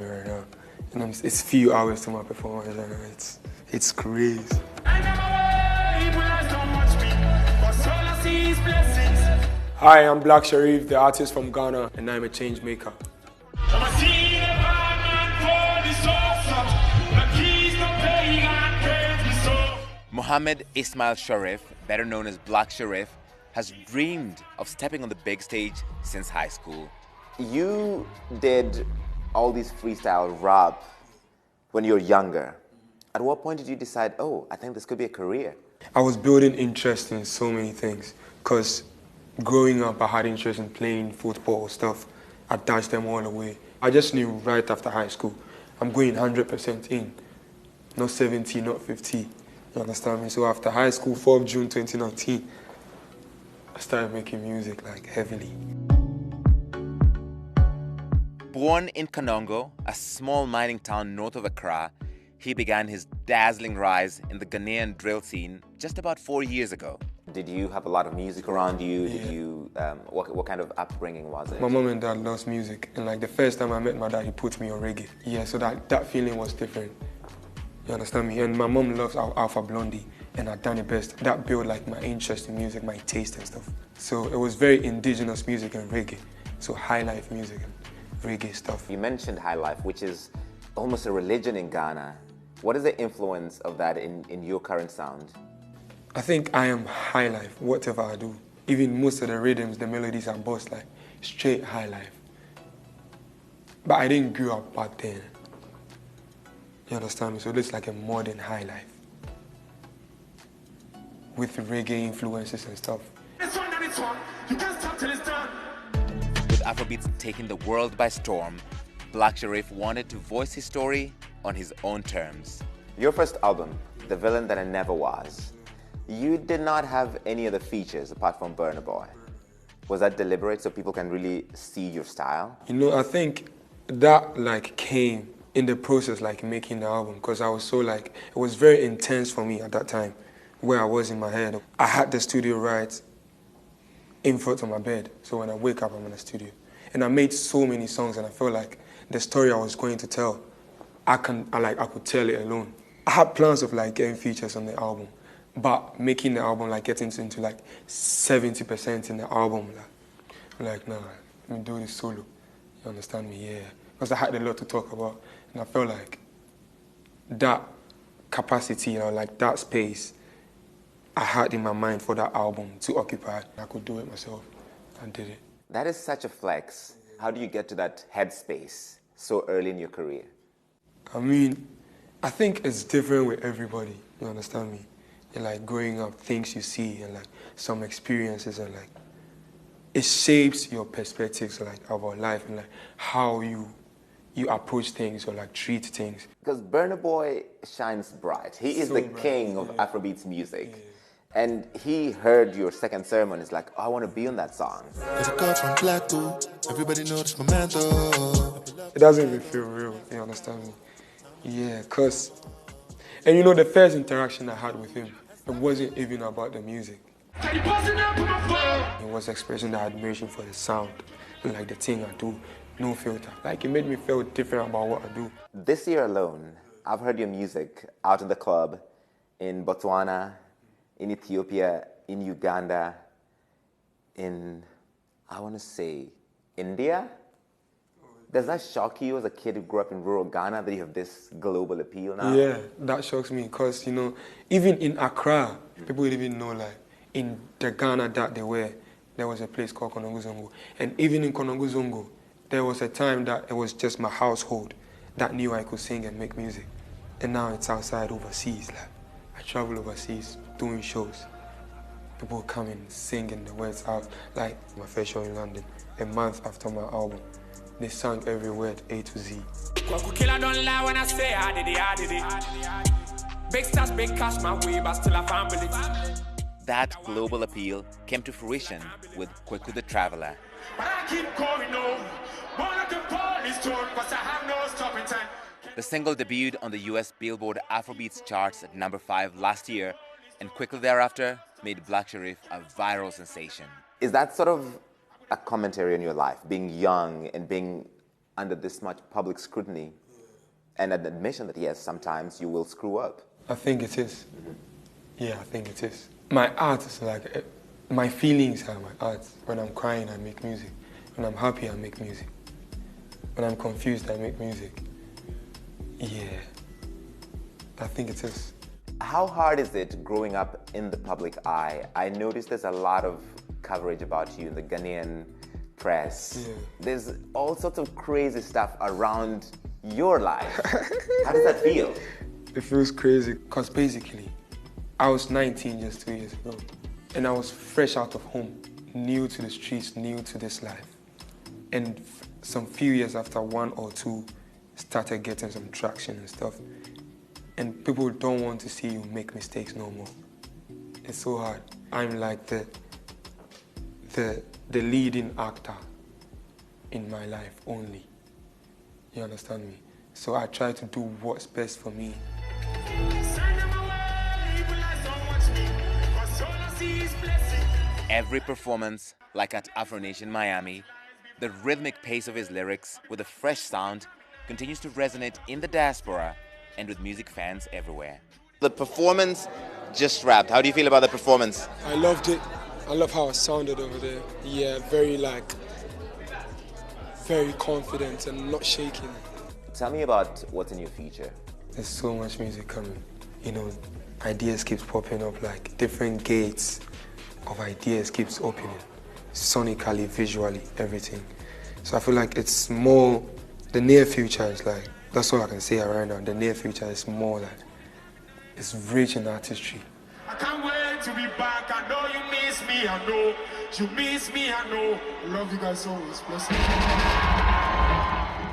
right now. And it's few hours to my performance right now. It's crazy. Hi, I'm Black Sherif, the artist from Ghana, and I'm a change maker. Mohammed Ismail Sharif, better known as Black Sherif, has dreamed of stepping on the big stage since high school. You did all these freestyle rap when you were younger. At what point did you decide, oh, I think this could be a career? I was building interest in so many things because growing up I had interest in playing football stuff. I dashed them all away. I just knew right after high school, I'm going 100% in. Not 70, not 50. You understand me? So after high school, 4th June 2019, I started making music like heavily. Born in Kanongo, a small mining town north of Accra, he began his dazzling rise in the Ghanaian drill scene just about 4 years ago. Did you have a lot of music around you? Yeah. Did you, what kind of upbringing was it? My mom and dad loves music, and like the first time I met my dad, he put me on reggae. Yeah, so that feeling was different. You understand me? And my mom loves Alpha Blondie, and I done it best. That built like my interest in music, my taste and stuff. So it was very indigenous music and reggae. So high life music and reggae stuff. You mentioned high life, which is almost a religion in Ghana. What is the influence of that in your current sound? I think I am high life, whatever I do. Even most of the rhythms, the melodies are bossed like straight high life. But I didn't grow up back then. You understand me? So it's like a modern high life with reggae influences and stuff. With Afrobeats taking the world by storm, Black Sherif wanted to voice his story on his own terms. Your first album, The Villain That I Never Was, you did not have any other features apart from Burna Boy. Was that deliberate so people can really see your style? You know, I think that like came in the process, like making the album, because I was so like, it was very intense for me at that time, where I was in my head. I had the studio right in front of my bed, so when I wake up, I'm in the studio. And I made so many songs, and I felt like the story I was going to tell, I could tell it alone. I had plans of like getting features on the album, but making the album, like getting into like 70% in the album, like nah, let me do this solo. You understand me? Yeah. Because I had a lot to talk about, and I felt like that capacity, like that space I had in my mind for that album to occupy. I could do it myself. I did it. That is such a flex. How do you get to that headspace so early in your career? I mean, I think it's different with everybody. You understand me? And like growing up, things you see and like some experiences and like it shapes your perspectives like about life and like how you approach things or like treat things. Because Burna Boy shines bright. He is the king of Afrobeats music. Yeah. And he heard your second sermon. It's like, oh, I want to be on that song. Everybody knows my mentor. It doesn't even feel real, you understand me? Yeah, cause, and you know the first interaction I had with him, it wasn't even about the music. It was expressing the admiration for the sound and like the thing I do, no filter. Like it made me feel different about what I do. This year alone, I've heard your music out in the club in Botswana, in Ethiopia, in Uganda, in, I want to say, India? Does that shock you as a kid who grew up in rural Ghana that you have this global appeal now? Yeah, that shocks me because, you know, even in Accra, people didn't even know, like, in the Ghana that they were, there was a place called Konongo-Zongo. And even in Konongo-Zongo, there was a time that it was just my household that knew I could sing and make music. And now it's outside overseas. Like, I travel overseas doing shows. People come and singing the words out. Like my first show in London, a month after my album. They sang every word, A to Z. Big stars, big cash, my way, but still a family. That global appeal came to fruition with Kweku the Traveler. The single debuted on the US Billboard Afrobeats charts at number 5 last year, and quickly thereafter made Black Sherif a viral sensation. Is that sort of a commentary on your life, being young and being under this much public scrutiny and an admission that, yes, sometimes you will screw up? I think it is. Yeah, I think it is. My art is like, my feelings are my art. When I'm crying, I make music. When I'm happy, I make music. When I'm confused, I make music. Yeah, I think it is. How hard is it growing up in the public eye? I noticed there's a lot of coverage about you in the Ghanaian press. Yeah. There's all sorts of crazy stuff around your life. How does that feel? It feels crazy because basically, I was 19 just 2 years ago, and I was fresh out of home, new to the streets, new to this life. And some few years after, 1 or 2, started getting some traction and stuff. And people don't want to see you make mistakes no more. It's so hard. I'm like the leading actor in my life only. You understand me? So I try to do what's best for me. Every performance, like at Afro Nation Miami, the rhythmic pace of his lyrics with a fresh sound continues to resonate in the diaspora and with music fans everywhere. The performance just wrapped. How do you feel about the performance? I loved it. I love how it sounded over there. Yeah, very confident and not shaking. Tell me about what's in your future. There's so much music coming. You know, ideas keeps popping up, like different gates of ideas keeps opening. Sonically, visually, everything. So I feel like it's more, the near future is like, that's all I can say right now. The near future is more like, it's rich in artistry. I can't wait to be back. I know you miss me, I know. You miss me, I know. Love you guys always. Bless you.